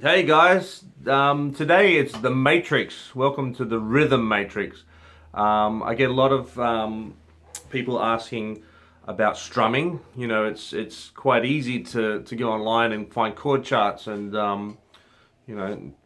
Hey guys, today it's the Matrix. Welcome to the Rhythm Matrix. I get a lot of people asking about strumming. You know, it's quite easy to go online and find chord charts and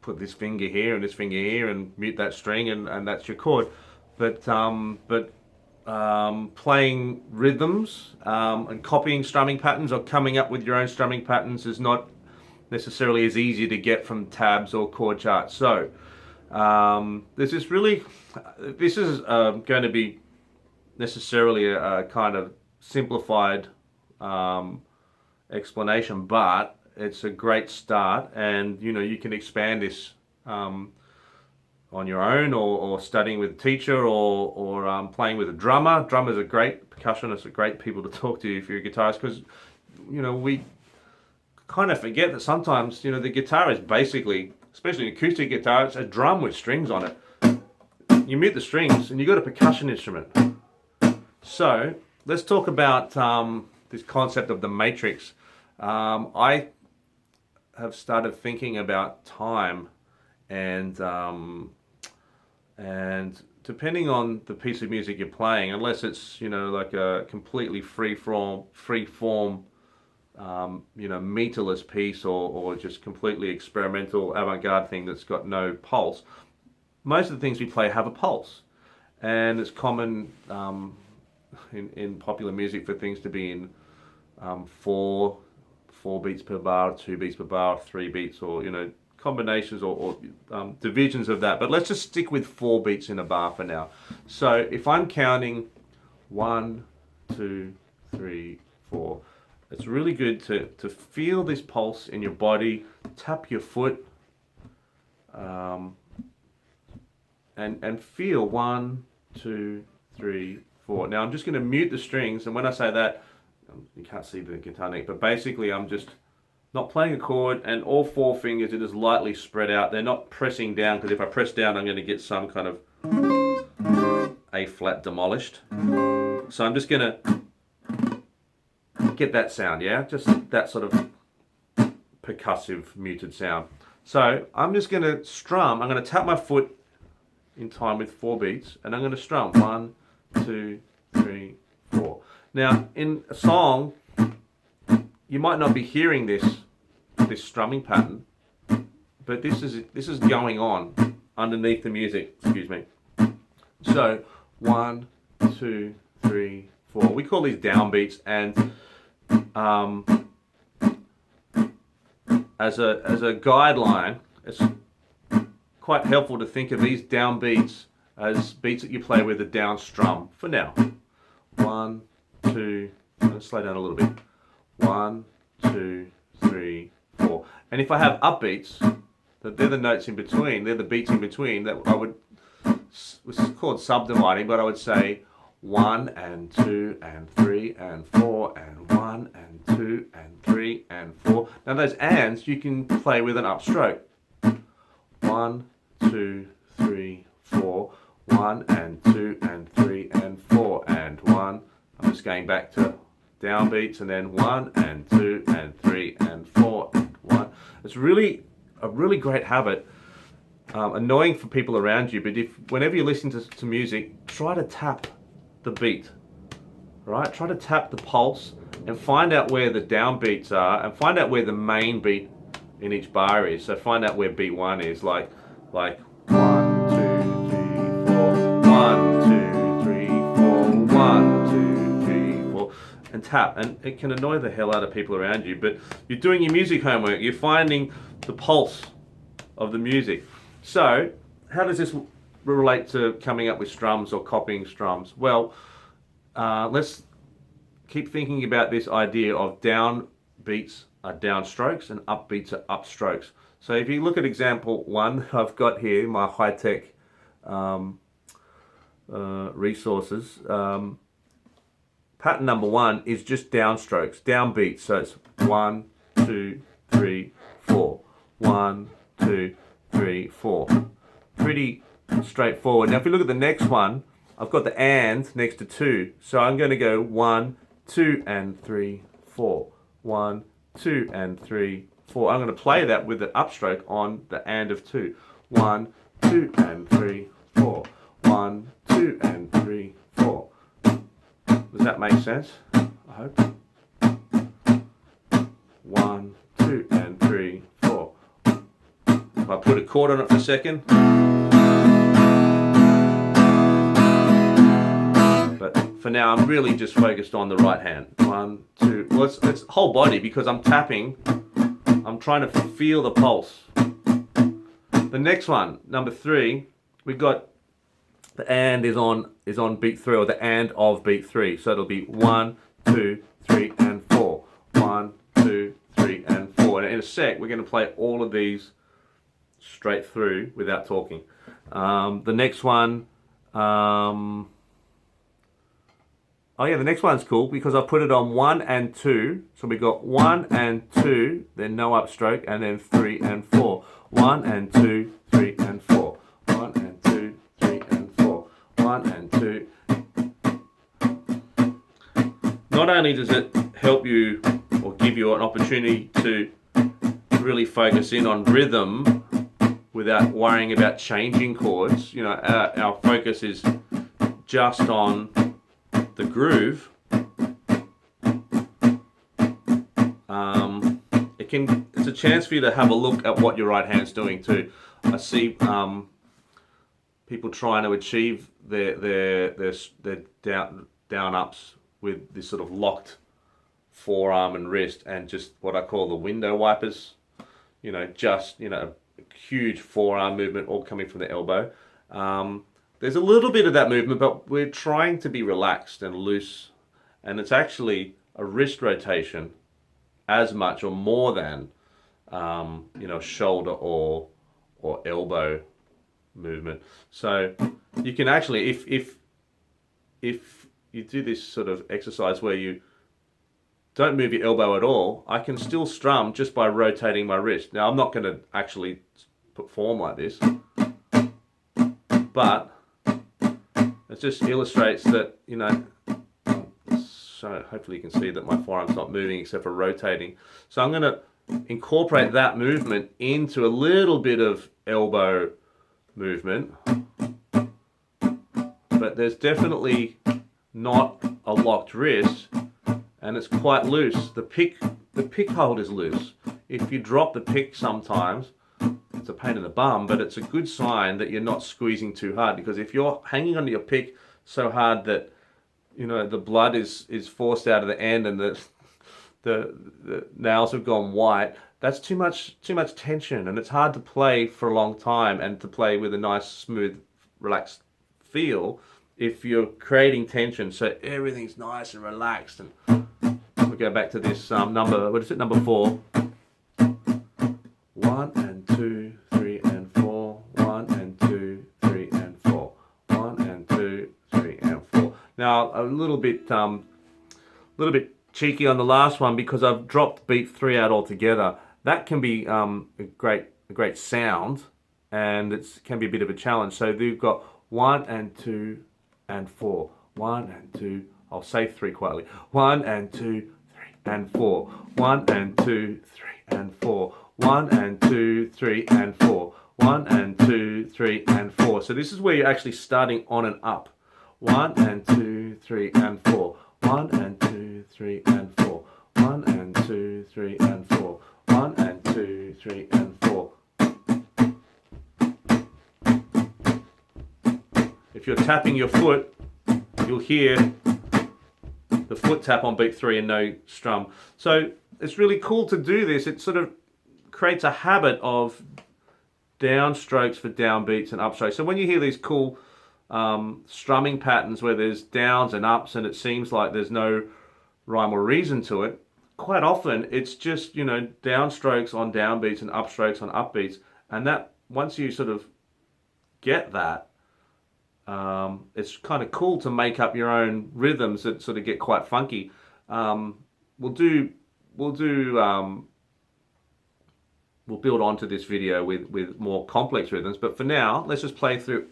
put this finger here and this finger here and mute that string and that's your chord. But playing rhythms and copying strumming patterns or coming up with your own strumming patterns is not necessarily as easy to get from tabs or chord charts. So this is going to be necessarily a kind of simplified um, explanation, but it's a great start, and you can expand this um, on your own, or studying with a teacher, or playing with a drummer. Drummers are great, percussionists are great people to talk to if you're a guitarist, because we kind of forget that sometimes the guitar is basically, especially an acoustic guitar, it's a drum with strings on it. You mute the strings and you got a percussion instrument. So let's talk about this concept of the matrix. I have started thinking about time, and depending on the piece of music you're playing, unless it's like a completely free form meterless piece, or just completely experimental avant-garde thing that's got no pulse. Most of the things we play have a pulse, and it's common in popular music for things to be in four beats per bar, 2 beats per bar, 3 beats, or combinations or divisions of that. But let's just stick with 4 beats in a bar for now. So if I'm counting 1, 2, 3, 4, it's really good to feel this pulse in your body, tap your foot, and feel 1, 2, 3, 4. Now I'm just going to mute the strings, and when I say that, you can't see the guitar neck, but basically I'm just not playing a chord, and all 4 fingers are just lightly spread out. They're not pressing down, because if I press down, I'm going to get some kind of A flat demolished. So I'm just going to get that sound, yeah? Just that sort of percussive, muted sound. So I'm just going to strum. I'm going to tap my foot in time with 4 beats, and I'm going to strum 1, 2, 3, 4. Now, in a song, you might not be hearing this strumming pattern, but this is going on underneath the music. Excuse me. So 1, 2, 3, 4. We call these downbeats, and as a guideline, it's quite helpful to think of these downbeats as beats that you play with a down strum for now. 1, 2. Let's slow down a little bit. 1, 2, 3, 4. And if I have upbeats, they're the notes in between. They're the beats in between that I would. This is called subdividing, but I would say 1 and 2 and 3 and 4 and 1 and 2 and 3 and 4. Now those ands you can play with an upstroke. 1, 2, 3, 4. 1 and 2 and 3 and 4 and 1. I'm just going back to downbeats, and then 1 and 2 and 3 and 4 and 1. It's really a really great habit. Annoying for people around you, but whenever you listen to music, try to tap the beat, right? Try to tap the pulse and find out where the downbeats are, and find out where the main beat in each bar is. So find out where beat 1 is, like 1, 2, 3, 4, 1, 2, 3, 4, 1, 2, 3, 4, and tap. And it can annoy the hell out of people around you, but you're doing your music homework. You're finding the pulse of the music. So how does this relate to coming up with strums or copying strums? Well, let's keep thinking about this idea of down beats are downstrokes and upbeats are upstrokes. So if you look at example 1, I've got here my high-tech resources. Pattern number 1 is just downstrokes, downbeats. So it's 1, 2, 3, 4. 1, 2, 3, 4. Pretty straightforward. Now if we look at the next one, I've got the and next to 2. So I'm going to go 1, 2 and 3, 4. 1, 2 and 3, 4. I'm going to play that with the upstroke on the and of 2. 1, 2, and 3, 4. 1, 2, and 3, 4. Does that make sense? I hope. 1, 2, and 3, 4. If I put a chord on it for a second. But for now, I'm really just focused on the right hand. 1, 2. Well, it's whole body because I'm tapping. I'm trying to feel the pulse. The next one, number 3, we got the and is on beat 3, or the and of beat 3. So it'll be 1, 2, 3, and 4. 1, 2, 3, and 4. And in a sec, we're going to play all of these straight through without talking. The next one, the next one's cool because I put it on 1 and 2. So we got 1 and 2, then no upstroke, and then 3 and 4. 1 and 2, 3 and 4. 1 and 2, 3 and 4. 1 and 2. Not only does it help you or give you an opportunity to really focus in on rhythm without worrying about changing chords. You know, our focus is just on the groove. It's a chance for you to have a look at what your right hand's doing too. I see people trying to achieve their down ups with this sort of locked forearm and wrist, and just what I call the window wipers. You know, just a huge forearm movement all coming from the elbow. There's a little bit of that movement, but we're trying to be relaxed and loose, and it's actually a wrist rotation as much or more than shoulder or elbow movement. So you can actually, if you do this sort of exercise where you don't move your elbow at all, I can still strum just by rotating my wrist. Now I'm not going to actually perform like this, but it just illustrates that, so hopefully you can see that my forearm's not moving except for rotating. So I'm going to incorporate that movement into a little bit of elbow movement, but there's definitely not a locked wrist, and it's quite loose. The pick hold is loose. If you drop the pick sometimes, it's a pain in the bum, but it's a good sign that you're not squeezing too hard, because if you're hanging onto your pick so hard that the blood is forced out of the end and the nails have gone white, that's too much tension, and it's hard to play for a long time and to play with a nice, smooth, relaxed feel if you're creating tension. So everything's nice and relaxed. And we'll go back to this number 4. 1 and 2, 3 and 4. 1 and 2, 3 and 4. 1 and 2, 3 and 4. Now a little bit cheeky on the last one because I've dropped beat 3 out altogether. That can be a great sound, and it can be a bit of a challenge. So we've got 1 and 2 and 4. 1 and 2. I'll say 3 quietly. 1 and 2, 3 and 4. 1 and 2, 3 and 4. 1 and 2, 3 and 4. 1 and 2, 3 and 4. So this is where you're actually starting on and up. 1 and 2, 3 and 4. 1 and 2, 3 and 4. 1 and 2, 3 and 4. 1 and 2, 3 and 4. If you're tapping your foot, you'll hear the foot tap on beat 3 and no strum. So it's really cool to do this. It sort of creates a habit of downstrokes for downbeats and upstrokes. So when you hear these cool strumming patterns where there's downs and ups and it seems like there's no rhyme or reason to it, quite often it's just downstrokes on downbeats and upstrokes on upbeats. And that, once you sort of get that, it's kind of cool to make up your own rhythms that sort of get quite funky. We'll build onto this video with more complex rhythms, but for now, let's just play through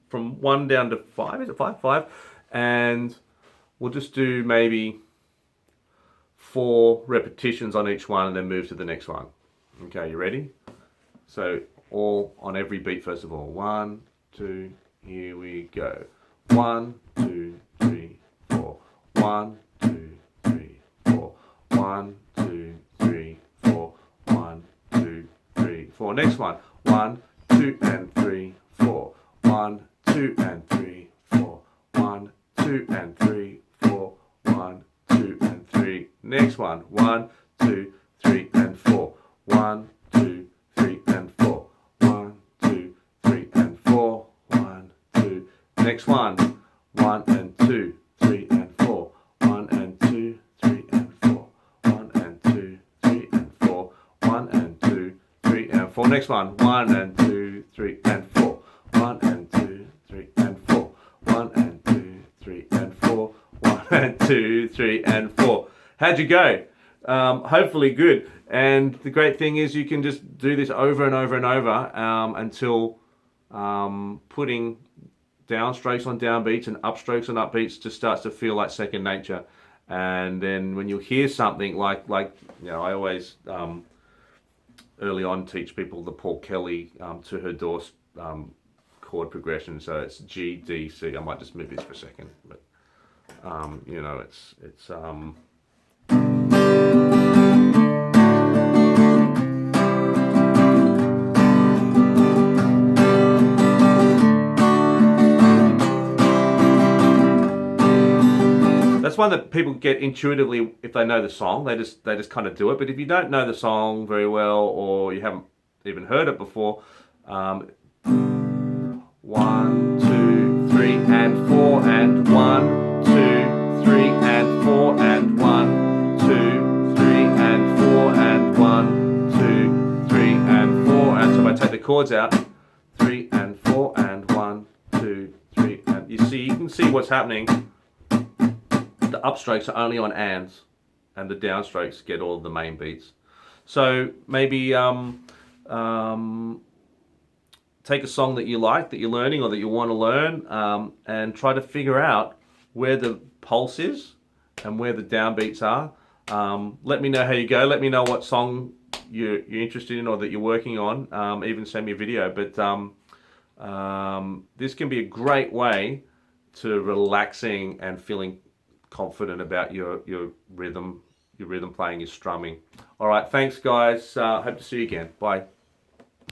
from 1 down to 5. Is it 5? 5. And we'll just do maybe 4 repetitions on each one and then move to the next one. Okay, you ready? So all on every beat first of all. 1, 2, here we go. 1, 2, 3, 4. 1, 2, 3, 4. 1, 2, 3, 4. 1, 2, 3, 4. Next one. 1, 2, and 3, 4. 1, 2, and 3, 4. 1, 2, and 3, 4. 1, 2, and 3. Next one. 1, 2, 3, and 4. 1, 2, 3, and 4. 1, 2, 3, and 4. 1, 2. Next one. 1 and 2, 3 and 4. 1 and 2, 3 and 4. 1 and 2, 3 and 4. 1 and 2, 3 and 4. Next one. 1 and 2, 3 and 4. 1 and 2, 3 and 4. 1 and 2, 3 and 4. 1 and 2, 3 and 4. How'd you go? Hopefully good. And the great thing is you can just do this over and over and over until putting downstrokes on downbeats and upstrokes on upbeats just starts to feel like second nature. And then when you hear something like you know, I always early on teach people the Paul Kelly to her door chord progression. So it's G, D, C. I might just move this for a second, but you know, it's that's one that people get intuitively if they know the song. They just kind of do it. But if you don't know the song very well, or you haven't even heard it before, 1, 2, 3, and 4, and 1, 2, 3, and 4, and 1, 2, 3, and 4, and 1, 2, 3, and 4. And so if I take the chords out, 3 and 4, and 1, 2, 3, and you can see what's happening. The upstrokes are only on ands, and the downstrokes get all of the main beats. So maybe take a song that you like, that you're learning, or that you want to learn, and try to figure out where the pulse is and where the downbeats are. Let me know how you go. Let me know what song you're interested in or that you're working on. Even send me a video. But this can be a great way to relaxing and feeling confident about your rhythm playing, your strumming. All right, thanks guys. Hope to see you again. Bye.